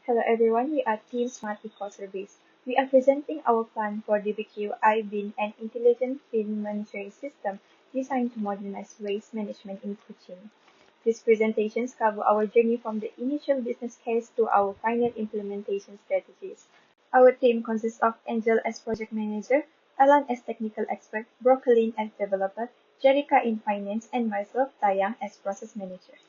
Hello everyone, we are Team Smart Eco Service. We are presenting our plan for DBKU iBin, an intelligent bin monitoring system designed to modernize waste management in Kuching. These presentations cover our journey from the initial business case to our final implementation strategies. Our team consists of Angel as project manager, Alan as technical expert, Brooklyn as developer, Jerica in finance, and myself, Dayang, as process manager.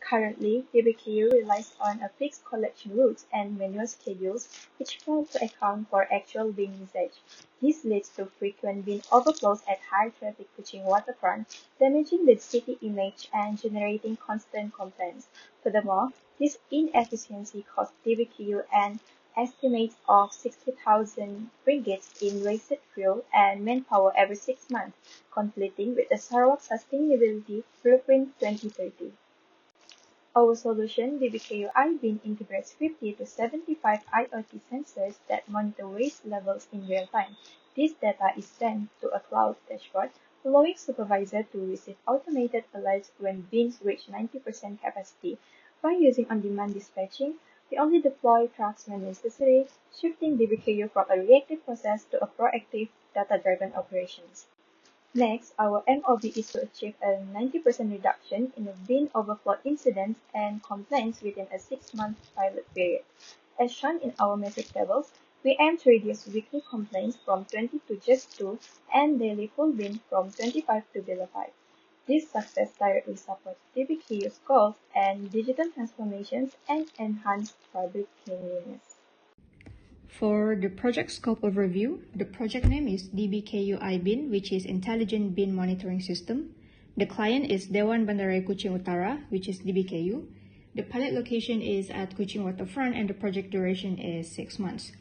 Currently, DBKU relies on a fixed collection routes and manual schedules which fail to account for actual bin usage. This leads to frequent bin overflows at high-traffic Kuching waterfront, damaging the city image and generating constant complaints. Furthermore, this inefficiency costs DBKU an estimate of 60,000 ringgit in wasted fuel and manpower every 6 months, conflicting with the Sarawak Sustainability Blueprint 2030. Our solution, DBKU iBin, integrates 50 to 75 IoT sensors that monitor waste levels in real time. This data is sent to a cloud dashboard, allowing supervisors to receive automated alerts when bins reach 90% capacity. By using on-demand dispatching, we only deploy trucks when necessary, shifting DBKU from a reactive process to a proactive, data-driven operations. Next, our MOV is to achieve a 90% reduction in the bin overflow incidents and complaints within a 6-month pilot period. As shown in our metric tables, we aim to reduce weekly complaints from 20 to just 2 and daily full bin from 25 to below 5. This success directly supports DBKU's goals and digital transformations and enhanced public cleanliness. For the project scope overview, the project name is DBKU iBin, which is Intelligent Bin Monitoring System. The client is Dewan Bandaraya Kuching Utara, which is DBKU. The pilot location is at Kuching Waterfront and the project duration is 6 months.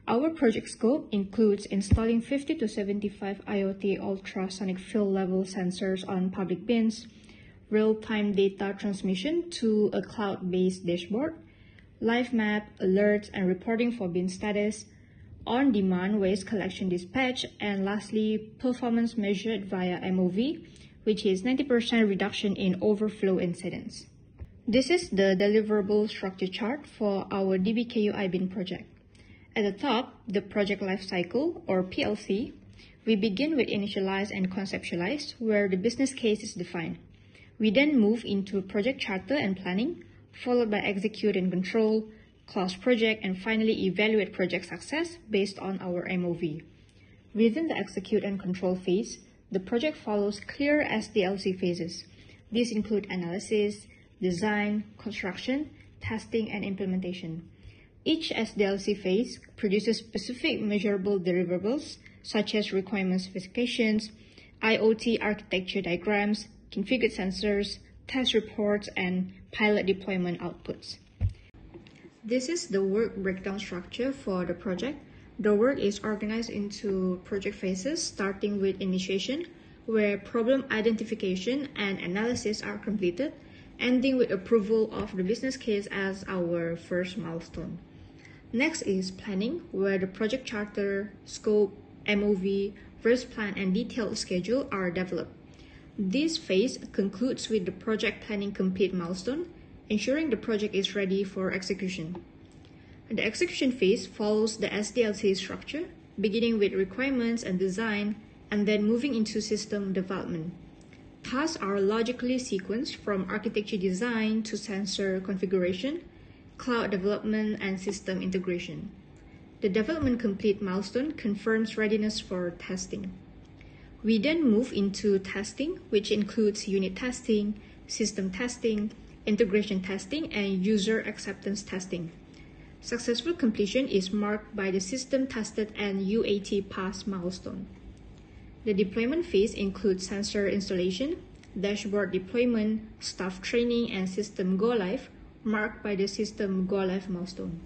Our project scope includes installing 50 to 75 IoT ultrasonic field level sensors on public bins, real-time data transmission to a cloud-based dashboard, live map, alerts, and reporting for bin status, on-demand waste collection dispatch, and lastly, performance measured via MOV, which is 90% reduction in overflow incidents. This is the deliverable structure chart for our DBKU iBin project. At the top, the project lifecycle, or PLC, we begin with initialize and conceptualize, where the business case is defined. We then move into project charter and planning, followed by execute and control, close project, and finally evaluate project success based on our MOV. Within the execute and control phase, the project follows clear SDLC phases. These include analysis, design, construction, testing, and implementation. Each SDLC phase produces specific measurable deliverables such as requirement specifications, IoT architecture diagrams, configured sensors, test reports, and pilot deployment outputs. This is the work breakdown structure for the project. The work is organized into project phases, starting with initiation, where problem identification and analysis are completed, ending with approval of the business case as our first milestone. Next is planning, where the project charter, scope, MOV, first plan, and detailed schedule are developed. This phase concludes with the project planning complete milestone, ensuring the project is ready for execution. The execution phase follows the SDLC structure, beginning with requirements and design, and then moving into system development. Tasks are logically sequenced from architecture design to sensor configuration, cloud development, and system integration. The development complete milestone confirms readiness for testing. We then move into testing, which includes unit testing, system testing, integration testing, and user acceptance testing. Successful completion is marked by the system tested and UAT pass milestone. The deployment phase includes sensor installation, dashboard deployment, staff training, and system go-live, marked by the system go-live milestone.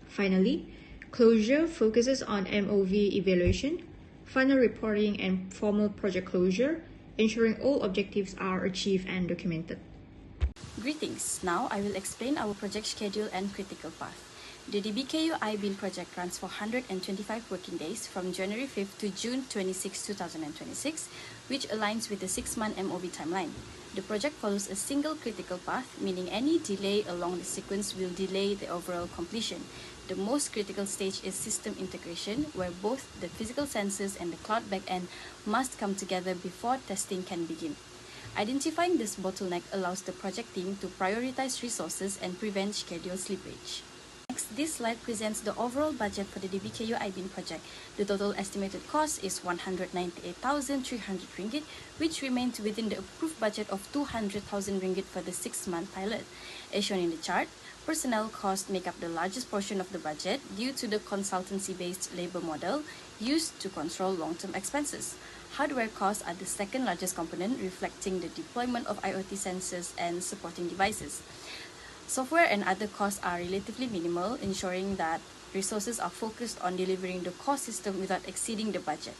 Finally, closure focuses on MOV evaluation, final reporting, and formal project closure, ensuring all objectives are achieved and documented. Greetings! Now I will explain our project schedule and critical path. The DBKU IBIN project runs for 125 working days from January 5th to June 26, 2026, which aligns with the 6-month MOB timeline. The project follows a single critical path, meaning any delay along the sequence will delay the overall completion. The most critical stage is system integration, where both the physical sensors and the cloud backend must come together before testing can begin. Identifying this bottleneck allows the project team to prioritize resources and prevent schedule slippage. Next, this slide presents the overall budget for the DBKU IBIN project. The total estimated cost is 198,300 ringgit, which remains within the approved budget of 200,000 ringgit for the 6-month pilot. As shown in the chart, personnel costs make up the largest portion of the budget due to the consultancy-based labor model used to control long-term expenses. Hardware costs are the second largest component, reflecting the deployment of IoT sensors and supporting devices. Software and other costs are relatively minimal, ensuring that resources are focused on delivering the core system without exceeding the budget.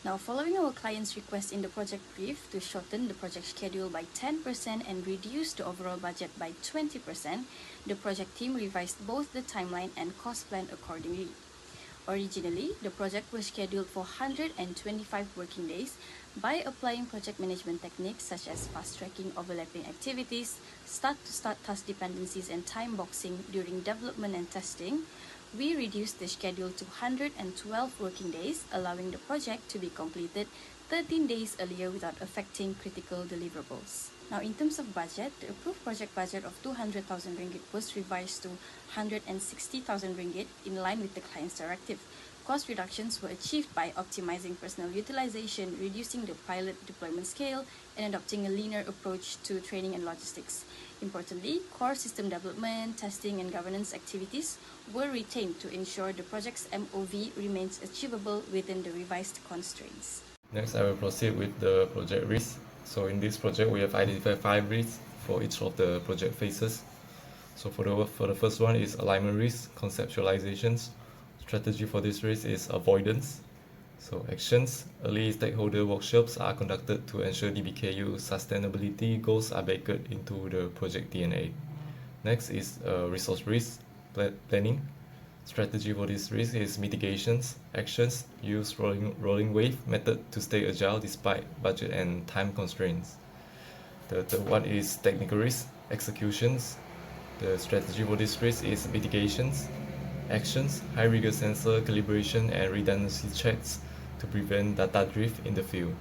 Now, following our client's request in the project brief to shorten the project schedule by 10% and reduce the overall budget by 20%, the project team revised both the timeline and cost plan accordingly. Originally, the project was scheduled for 125 working days. By applying project management techniques such as fast-tracking overlapping activities, start-to-start task dependencies, and time boxing during development and testing, we reduced the schedule to 112 working days, allowing the project to be completed 13 days earlier without affecting critical deliverables. Now, in terms of budget, the approved project budget of 200,000 ringgit was revised to 160,000 ringgit in line with the client's directive. Cost reductions were achieved by optimizing personnel utilization, reducing the pilot deployment scale, and adopting a leaner approach to training and logistics. Importantly, core system development, testing, and governance activities were retained to ensure the project's MOV remains achievable within the revised constraints. Next, I will proceed with the project risks. So in this project, we have identified 5 risks for each of the project phases. So for the first one is alignment risk, conceptualizations. Strategy for this risk is avoidance. So actions, early stakeholder workshops are conducted to ensure DBKU sustainability goals are baked into the project DNA. Next is resource risk, planning. Strategy for this risk is mitigations. Actions, use rolling wave method to stay agile despite budget and time constraints. The third one is technical risk, executions. The strategy for this risk is mitigations. Actions, high rigor sensor calibration and redundancy checks to prevent data drift in the field.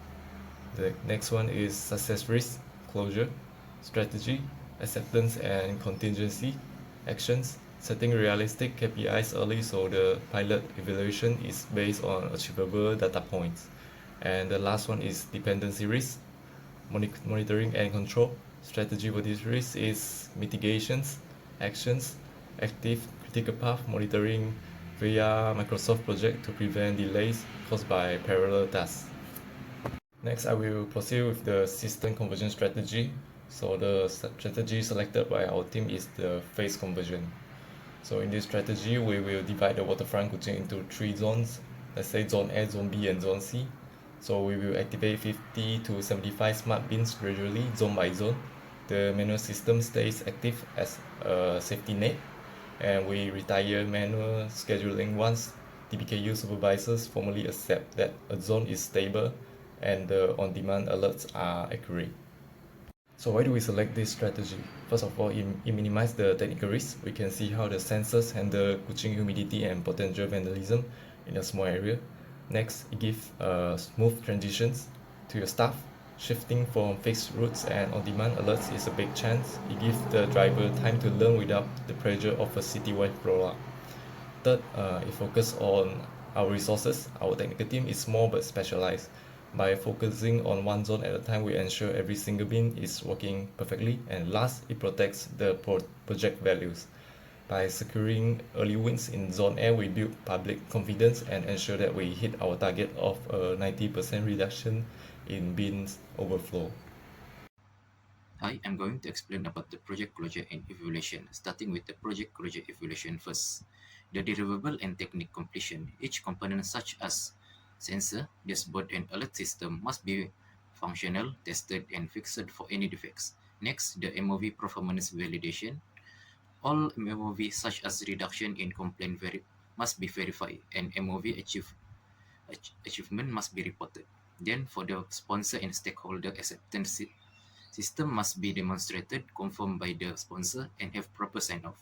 The next one is success risk, closure. Strategy, acceptance and contingency. Actions, setting realistic KPIs early so the pilot evaluation is based on achievable data points. And the last one is dependency risk, monitoring and control. Strategy for this risk is mitigations, actions, active critical path monitoring via Microsoft project to prevent delays caused by parallel tasks. Next, I will proceed with the system conversion strategy. So the strategy selected by our team is the phase conversion. So in this strategy, we will divide the waterfront Kuching into 3 zones. Let's say zone A, zone B, and zone C. So we will activate 50 to 75 smart bins gradually, zone by zone. The manual system stays active as a safety net, and we retire manual scheduling once DBKU supervisors formally accept that a zone is stable and the on-demand alerts are accurate. So why do we select this strategy? First of all, it minimizes the technical risk. We can see how the sensors handle Kuching humidity and potential vandalism in a small area. Next, it gives smooth transitions to your staff. Shifting from fixed routes and on-demand alerts is a big chance. It gives the driver time to learn without the pressure of a citywide rollout. Third, it focuses on our resources. Our technical team is small but specialized. By focusing on one zone at a time, we ensure every single bin is working perfectly. And last, it protects the project values. By securing early wins in Zone A, we build public confidence and ensure that we hit our target of a 90% reduction in bins overflow. Hi, I'm going to explain about the project closure and evaluation, starting with the project closure evaluation first. The deliverable and technique completion. Each component such as sensor, dashboard, and alert system must be functional, tested, and fixed for any defects. Next, the MOV performance validation. All MOV such as reduction in complaint must be verified and MOV achievement must be reported. Then for the sponsor and stakeholder acceptance system must be demonstrated, confirmed by the sponsor, and have proper sign-off.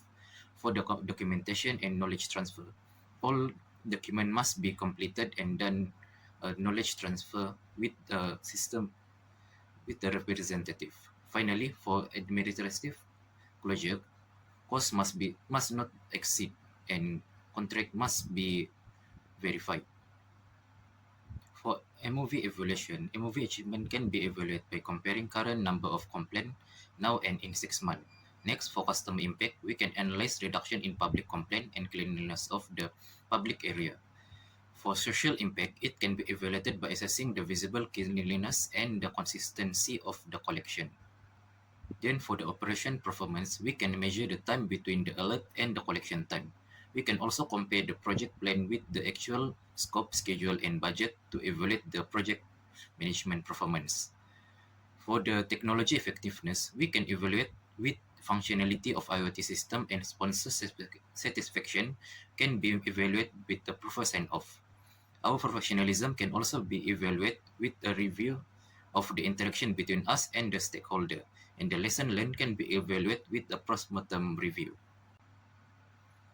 For the documentation and knowledge transfer, all document must be completed and done knowledge transfer with the system with the representative. Finally, for administrative closure, cost must not exceed and contract must be verified. For MOV evaluation, MOV achievement can be evaluated by comparing current number of complaints now and in 6 months. Next, for customer impact, we can analyze reduction in public complaint and cleanliness of the public area. For social impact, it can be evaluated by assessing the visible cleanliness and the consistency of the collection. Then for the operation performance, we can measure the time between the alert and the collection time. We can also compare the project plan with the actual scope, schedule, and budget to evaluate the project management performance. For the technology effectiveness, we can evaluate with functionality of IoT system and sponsor satisfaction can be evaluated with the proper sign-off. Our professionalism can also be evaluated with a review of the interaction between us and the stakeholder, and the lesson learned can be evaluated with a post-mortem review.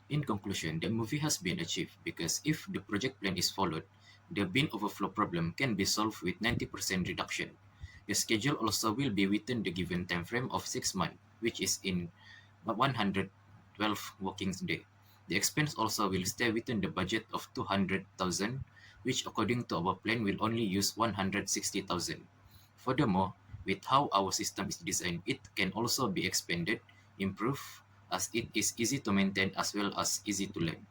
In conclusion, the movie has been achieved because if the project plan is followed, the bin overflow problem can be solved with 90% reduction. The schedule also will be within the given time frame of 6 months, which is in 112 working days. The expense also will stay within the budget of 200,000, which according to our plan will only use 160,000. Furthermore, with how our system is designed, it can also be expanded, improved, as it is easy to maintain as well as easy to learn.